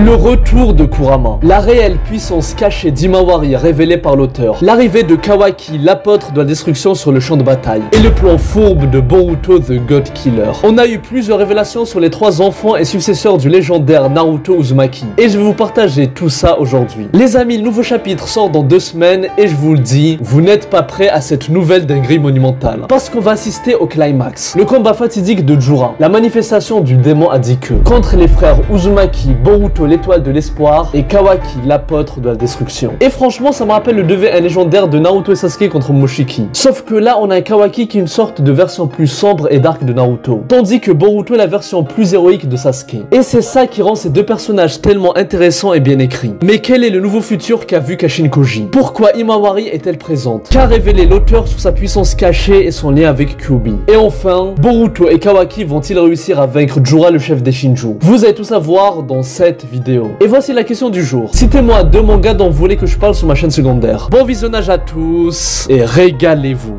Le retour de Kurama, la réelle puissance cachée d'Himawari révélée par l'auteur, l'arrivée de Kawaki, l'apôtre de la destruction sur le champ de bataille, et le plan fourbe de Boruto the God Killer. On a eu plusieurs révélations sur les 3 enfants et successeurs du légendaire Naruto Uzumaki, et je vais vous partager tout ça aujourd'hui. Les amis, le nouveau chapitre sort dans 2 semaines, et je vous le dis, vous n'êtes pas prêts à cette nouvelle dinguerie monumentale, parce qu'on va assister au climax, le combat fatidique de Jura, la manifestation du démon Adike, contre les frères Uzumaki, Boruto l'étoile de l'espoir et Kawaki l'apôtre de la destruction. Et franchement ça me rappelle le devin légendaire de Naruto et Sasuke contre Moshiki. Sauf que là on a un Kawaki qui est une sorte de version plus sombre et dark de Naruto, tandis que Boruto est la version plus héroïque de Sasuke. Et c'est ça qui rend ces 2 personnages tellement intéressants et bien écrits. Mais quel est le nouveau futur qu'a vu Kashin Koji? Pourquoi Himawari est-elle présente? Qu'a révélé l'auteur sur sa puissance cachée et son lien avec Kyuubi? Et enfin, Boruto et Kawaki vont-ils réussir à vaincre Jura le chef des Shinju? Vous allez tout savoir dans cette vidéo. Et voici la question du jour. Citez-moi 2 mangas dont vous voulez que je parle sur ma chaîne secondaire. Bon visionnage à tous et régalez-vous.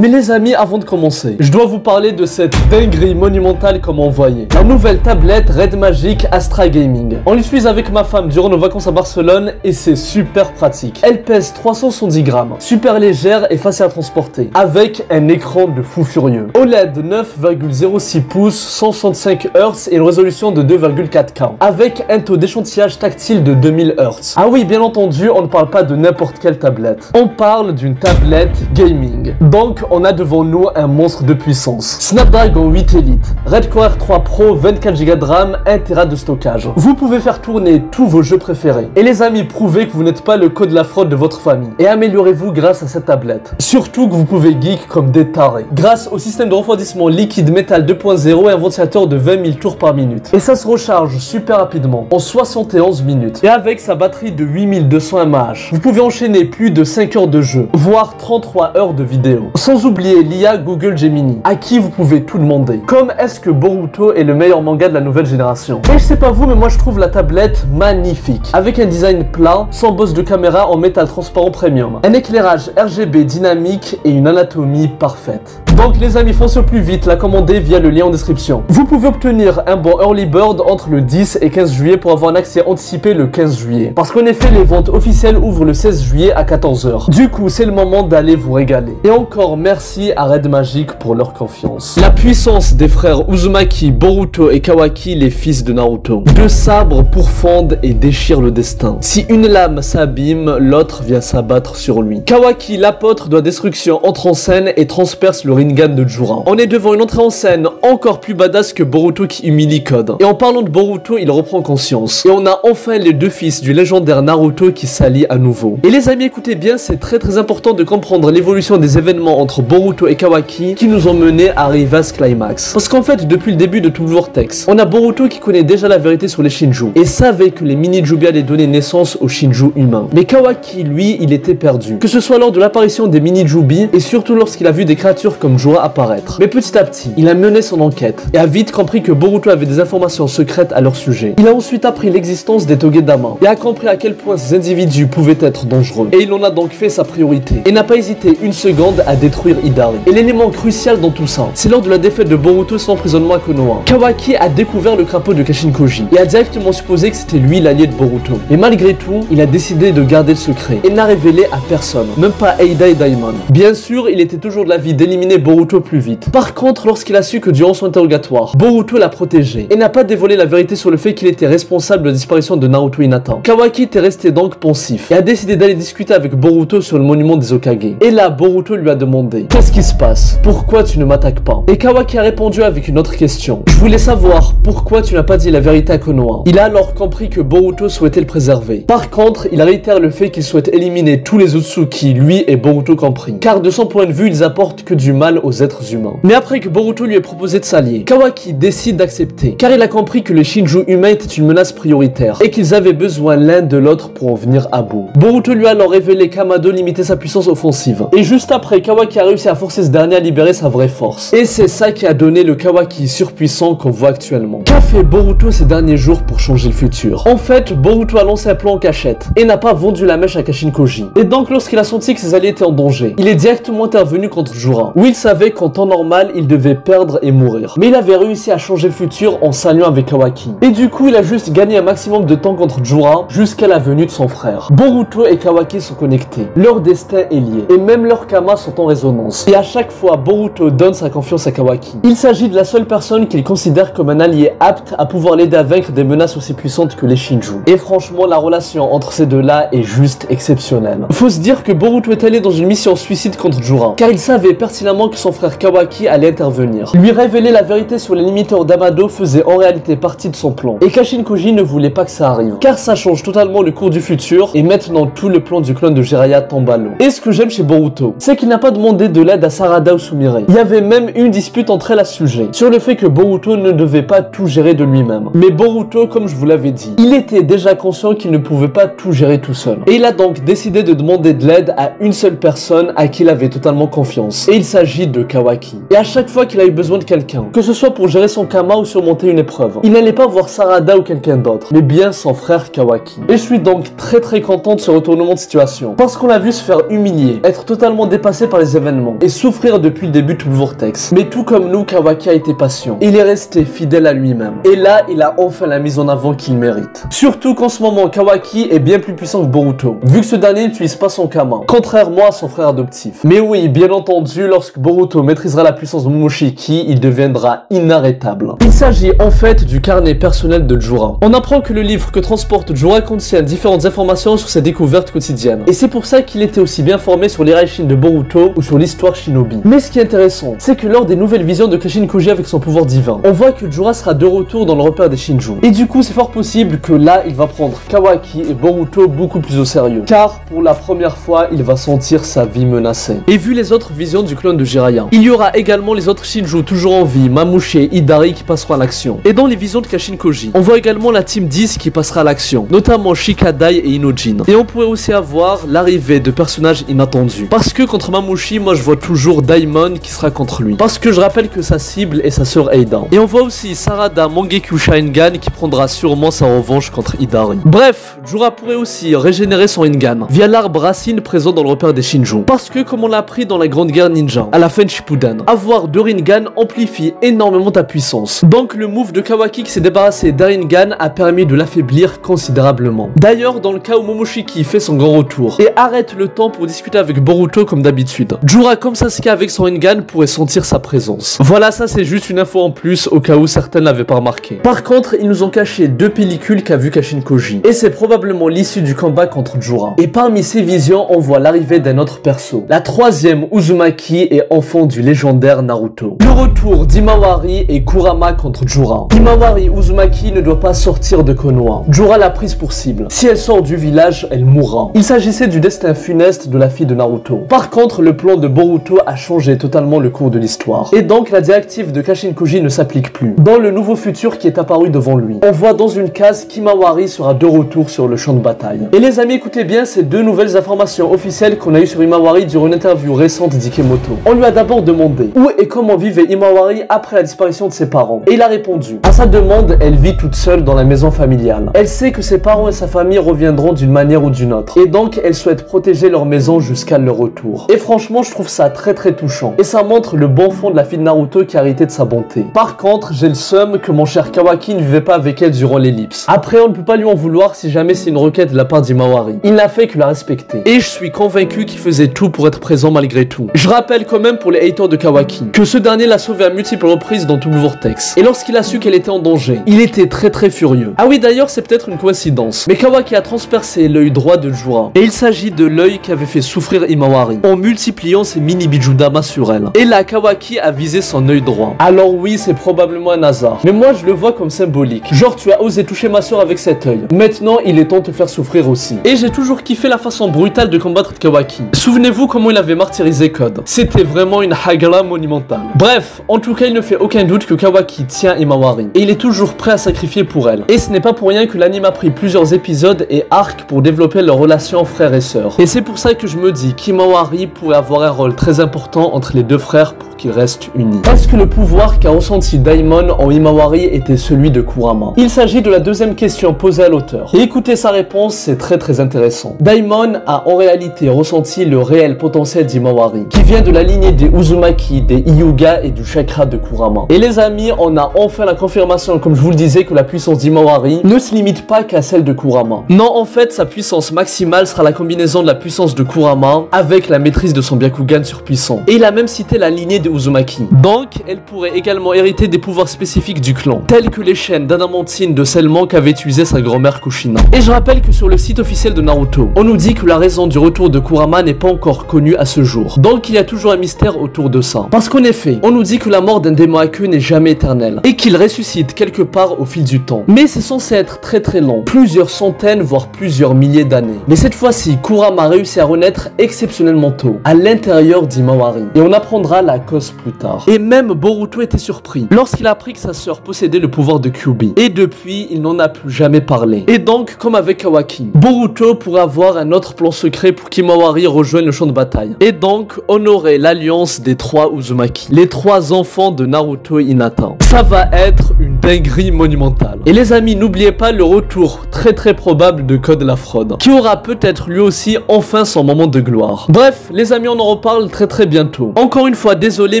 Mais les amis, avant de commencer, je dois vous parler de cette dinguerie monumentale comme on voyait. La nouvelle tablette Red Magic Astra Gaming. On l'utilise avec ma femme durant nos vacances à Barcelone et c'est super pratique. Elle pèse 370 grammes, super légère et facile à transporter, avec un écran de fou furieux. OLED 9,06 pouces, 165 Hz et une résolution de 2,4K, avec un taux d'échantillage tactile de 2000 Hz. Ah oui, bien entendu, on ne parle pas de n'importe quelle tablette. On parle d'une tablette gaming. Donc, on a devant nous un monstre de puissance. Snapdragon 8 Elite, Red Core R3 Pro, 24 Go de RAM, 1 Tera de stockage. Vous pouvez faire tourner tous vos jeux préférés. Et les amis, prouvez que vous n'êtes pas le code de la fraude de votre famille. Et améliorez-vous grâce à cette tablette. Surtout que vous pouvez geek comme des tarés. Grâce au système de refroidissement liquide métal 2.0 et un ventilateur de 20 000 tours par minute. Et ça se recharge super rapidement, en 71 minutes. Et avec sa batterie de 8200 mAh, vous pouvez enchaîner plus de 5 heures de jeu, voire 33 heures de vidéo. Sans oublier l'IA Google Gemini, à qui vous pouvez tout demander. Comme est-ce que Boruto est le meilleur manga de la nouvelle génération? Et je sais pas vous, mais moi je trouve la tablette magnifique. Avec un design plat, sans bosse de caméra en métal transparent premium. Un éclairage RGB dynamique et une anatomie parfaite. Donc les amis, foncez au plus vite, la commander via le lien en description. Vous pouvez obtenir un bon early bird entre le 10 et 15 juillet pour avoir un accès anticipé le 15 juillet. Parce qu'en effet, les ventes officielles ouvrent le 16 juillet à 14 h. Du coup, c'est le moment d'aller vous régaler. Et encore merci à Red Magic pour leur confiance. La puissance des frères Uzumaki, Boruto et Kawaki, les fils de Naruto. 2 sabres pourfendent et déchirent le destin. Si une lame s'abîme, l'autre vient s'abattre sur lui. Kawaki, l'apôtre de la destruction, entre en scène et transperce le Rinnegan de Jura. On est devant une entrée en scène encore plus badass que Boruto qui humilie Code. Et en parlant de Boruto, il reprend conscience. Et on a enfin les 2 fils du légendaire Naruto qui s'allient à nouveau. Et les amis, écoutez bien, c'est très important de comprendre l'évolution des événements entre Boruto et Kawaki qui nous ont mené à arriver à ce climax. Parce qu'en fait, depuis le début de tout le vortex, on a Boruto qui connaît déjà la vérité sur les Shinju et savait que les mini-Jubi allaient donner naissance aux Shinju humains. Mais Kawaki, lui, il était perdu. Que ce soit lors de l'apparition des mini-Jubi et surtout lorsqu'il a vu des créatures comme Jura apparaître. Mais petit à petit, il a mené son enquête et a vite compris que Boruto avait des informations secrètes à leur sujet. Il a ensuite appris l'existence des Togedama et a compris à quel point ces individus pouvaient être dangereux. Et il en a donc fait sa priorité et n'a pas hésité une seconde à détruire Hidari. Et l'élément crucial dans tout ça, c'est lors de la défaite de Boruto sans emprisonnement à Konoha. Kawaki a découvert le crapaud de Kashin Koji et a directement supposé que c'était lui l'allié de Boruto. Et malgré tout, il a décidé de garder le secret et n'a révélé à personne, même pas Eida et Daimon. Bien sûr, il était toujours de l'avis d'éliminer Boruto plus vite. Par contre, lorsqu'il a su que durant son interrogatoire, Boruto l'a protégé et n'a pas dévoilé la vérité sur le fait qu'il était responsable de la disparition de Naruto Hinata, Kawaki était resté donc pensif et a décidé d'aller discuter avec Boruto sur le monument des Hokage. Et là, Boruto lui a demandé: qu'est-ce qui se passe? Pourquoi tu ne m'attaques pas? Et Kawaki a répondu avec une autre question: je voulais savoir pourquoi tu n'as pas dit la vérité à Konoha. Il a alors compris que Boruto souhaitait le préserver. Par contre, il réitère le fait qu'il souhaite éliminer tous les Uzutsuki, lui et Boruto compris, car de son point de vue, ils apportent que du mal aux êtres humains. Mais après que Boruto lui ait proposé de s'allier, Kawaki décide d'accepter, car il a compris que les Shinju humains étaient une menace prioritaire et qu'ils avaient besoin l'un de l'autre pour en venir à bout. Boruto lui a alors révélé qu'Amado limitait sa puissance offensive. Et juste après, Kawaki a réussi à forcer ce dernier à libérer sa vraie force. Et c'est ça qui a donné le Kawaki surpuissant qu'on voit actuellement. Qu'a fait Boruto ces derniers jours pour changer le futur? En fait, Boruto a lancé un plan en cachette et n'a pas vendu la mèche à Kashin Koji. Et donc lorsqu'il a senti que ses alliés étaient en danger, il est directement intervenu contre Jura, où il il savait qu'en temps normal, il devait perdre et mourir. Mais il avait réussi à changer le futur en s'alliant avec Kawaki. Et du coup, il a juste gagné un maximum de temps contre Jura jusqu'à la venue de son frère. Boruto et Kawaki sont connectés. Leur destin est lié. Et même leurs kamas sont en résonance. Et à chaque fois, Boruto donne sa confiance à Kawaki. Il s'agit de la seule personne qu'il considère comme un allié apte à pouvoir l'aider à vaincre des menaces aussi puissantes que les Shinju. Et franchement, la relation entre ces deux-là est juste exceptionnelle. Faut se dire que Boruto est allé dans une mission suicide contre Jura, car il savait pertinemment que son frère Kawaki allait intervenir. Lui révéler la vérité sur les limiteurs d'Amado faisait en réalité partie de son plan. Et Kashin Koji ne voulait pas que ça arrive, car ça change totalement le cours du futur, et maintenant tout le plan du clone de Jiraiya tombe à l'eau. Et ce que j'aime chez Boruto, c'est qu'il n'a pas demandé de l'aide à Sarada ou Sumire. Il y avait même une dispute entre elles à ce sujet, sur le fait que Boruto ne devait pas tout gérer de lui-même. Mais Boruto, comme je vous l'avais dit, il était déjà conscient qu'il ne pouvait pas tout gérer tout seul. Et il a donc décidé de demander de l'aide à une seule personne à qui il avait totalement confiance. Et il s'agit de Kawaki. Et à chaque fois qu'il a eu besoin de quelqu'un, que ce soit pour gérer son kama ou surmonter une épreuve, il n'allait pas voir Sarada ou quelqu'un d'autre, mais bien son frère Kawaki. Et je suis donc très content de ce retournement de situation, parce qu'on l'a vu se faire humilier, être totalement dépassé par les événements, et souffrir depuis le début tout le vortex. Mais tout comme nous, Kawaki a été patient. Il est resté fidèle à lui-même. Et là, il a enfin la mise en avant qu'il mérite. Surtout qu'en ce moment, Kawaki est bien plus puissant que Boruto, vu que ce dernier n'utilise pas son kama, contrairement à son frère adoptif. Mais oui, bien entendu, lorsque Boruto maîtrisera la puissance de Momoshiki, il deviendra inarrêtable. Il s'agit en fait du carnet personnel de Jura. On apprend que le livre que transporte Jura contient différentes informations sur ses découvertes quotidiennes. Et c'est pour ça qu'il était aussi bien formé sur l'Iraishin de Boruto ou sur l'histoire Shinobi. Mais ce qui est intéressant, c'est que lors des nouvelles visions de Kashin Koji avec son pouvoir divin, on voit que Jura sera de retour dans le repère des Shinju. Et du coup, c'est fort possible que là, il va prendre Kawaki et Boruto beaucoup plus au sérieux. Car pour la première fois, il va sentir sa vie menacée. Et vu les autres visions du clone de Jiraiya, il y aura également les autres Shinju toujours en vie, Mamushi et Hidari qui passeront à l'action. Et dans les visions de Kashin Koji, on voit également la team 10 qui passera à l'action, notamment Shikadai et Inojin. Et on pourrait aussi avoir l'arrivée de personnages inattendus. Parce que contre Mamushi, moi je vois toujours Daimon qui sera contre lui. Parce que je rappelle que sa cible est sa sœur Eida. Et on voit aussi Sarada Mangekyou Sharingan qui prendra sûrement sa revanche contre Hidari. Bref, Jura pourrait aussi régénérer son Rinnegan via l'arbre racine présent dans le repère des Shinju. Parce que comme on l'a appris dans la grande guerre ninja, à la fin de Shippuden, avoir deux Rinnegan amplifie énormément ta puissance. Donc le move de Kawaki qui s'est débarrassé d'un Rinnegan a permis de l'affaiblir considérablement. D'ailleurs, dans le cas où Momoshiki fait son grand retour et arrête le temps pour discuter avec Boruto comme d'habitude, Jura comme Sasuke avec son Rinnegan pourrait sentir sa présence. Voilà, ça c'est juste une info en plus au cas où certains ne l'avaient pas remarqué. Par contre, ils nous ont caché deux pellicules qu'a vu Kashin Koji et c'est probablement l'issue du combat contre Jura. Et parmi ces visions, on voit l'arrivée d'un autre perso, la troisième Uzumaki et enfant du légendaire Naruto. Le retour d'Imawari et Kurama contre Jura. Imawari Uzumaki ne doit pas sortir de Konoha. Jura l'a prise pour cible. Si elle sort du village, elle mourra. Il s'agissait du destin funeste de la fille de Naruto. Par contre, le plan de Boruto a changé totalement le cours de l'histoire. Et donc, la directive de Kashin Koji ne s'applique plus. Dans le nouveau futur qui est apparu devant lui, on voit dans une case qu'Imawari sera de retour sur le champ de bataille. Et les amis, écoutez bien ces deux nouvelles informations officielles qu'on a eues sur Imawari durant une interview récente d'Ikemoto. On lui a d'abord demandé où et comment vivait Imawari après la disparition de ses parents. Et il a répondu. À sa demande, elle vit toute seule dans la maison familiale. Elle sait que ses parents et sa famille reviendront d'une manière ou d'une autre. Et donc, elle souhaite protéger leur maison jusqu'à leur retour. Et franchement, je trouve ça très touchant. Et ça montre le bon fond de la fille de Naruto qui a hérité de sa bonté. Par contre, j'ai le seum que mon cher Kawaki ne vivait pas avec elle durant l'ellipse. Après, on ne peut pas lui en vouloir si jamais c'est une requête de la part d'Imawari. Il n'a fait que la respecter. Et je suis convaincu qu'il faisait tout pour être présent malgré tout. Je rappelle quand même pour les haters de Kawaki que ce dernier l'a sauvé à multiples reprises dans tout le vortex. Et lorsqu'il a su qu'elle était en danger, il était très furieux. Ah oui, d'ailleurs, c'est peut-être une coïncidence, mais Kawaki a transpercé l'œil droit de Jura. Et il s'agit de l'œil qui avait fait souffrir Imawari en multipliant ses mini bijudama sur elle. Et là, Kawaki a visé son œil droit. Alors oui, c'est probablement un hasard, mais moi je le vois comme symbolique. Genre, tu as osé toucher ma soeur avec cet œil. Maintenant, il est temps de te faire souffrir aussi. Et j'ai toujours kiffé la façon brutale de combattre Kawaki. Souvenez-vous comment il avait martyrisé Code. C'était vraiment une hagala monumentale. Bref, en tout cas, il ne fait aucun doute que Kawaki tient Imawari. Et il est toujours prêt à sacrifier pour elle. Et ce n'est pas pour rien que l'anime a pris plusieurs épisodes et arcs pour développer leur relation frère et sœur. Et c'est pour ça que je me dis qu'Imawari pourrait avoir un rôle très important entre les deux frères pour qu'ils restent unis. Parce que le pouvoir qu'a ressenti Daimon en Imawari était celui de Kurama. Il s'agit de la deuxième question posée à l'auteur. Et écoutez sa réponse, c'est très intéressant. Daimon a en réalité ressenti le réel potentiel d'Imawari, qui vient de la lignée lignée des Uzumaki, des Hyuga et du chakra de Kurama. Et les amis, on a enfin la confirmation, comme je vous le disais, que la puissance d'Himawari ne se limite pas qu'à celle de Kurama. Non, en fait, sa puissance maximale sera la combinaison de la puissance de Kurama avec la maîtrise de son Byakugan surpuissant. Et il a même cité la lignée des Uzumaki. Donc, elle pourrait également hériter des pouvoirs spécifiques du clan, tels que les chaînes d'adamantine de scellement qu'avait utilisé sa grand-mère Kushina. Et je rappelle que sur le site officiel de Naruto, on nous dit que la raison du retour de Kurama n'est pas encore connue à ce jour. Donc, il y a toujours un mystère autour de ça. Parce qu'en effet, on nous dit que la mort d'un démon à queue n'est jamais éternelle et qu'il ressuscite quelque part au fil du temps. Mais c'est censé être très long, plusieurs centaines voire plusieurs milliers d'années. Mais cette fois-ci, Kurama réussit à renaître exceptionnellement tôt, à l'intérieur d'Himawari. Et on apprendra la cause plus tard. Et même Boruto était surpris lorsqu'il a appris que sa sœur possédait le pouvoir de Kyuubi. Et depuis, il n'en a plus jamais parlé. Et donc, comme avec Kawaki, Boruto pourrait avoir un autre plan secret pour qu'Himawari rejoigne le champ de bataille. Et donc, on aurait l'alliance des 3 Uzumaki, les 3 enfants de Naruto et Hinata. Ça va être une dinguerie monumentale. Et les amis, n'oubliez pas le retour très probable de Code la Fraude, qui aura peut-être lui aussi enfin son moment de gloire. Bref, les amis, on en reparle très bientôt. Encore une fois, désolé,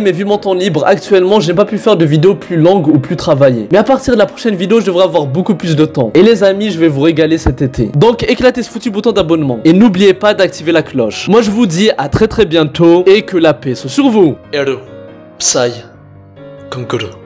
mais vu mon temps libre actuellement, j'ai pas pu faire de vidéos plus longues ou plus travaillées. Mais à partir de la prochaine vidéo, je devrais avoir beaucoup plus de temps. Et les amis, je vais vous régaler cet été. Donc éclatez ce foutu bouton d'abonnement. Et n'oubliez pas d'activer la cloche. Moi, je vous dis à très bientôt et que la paix soit sur vous. Eru, Psy, Konkuru.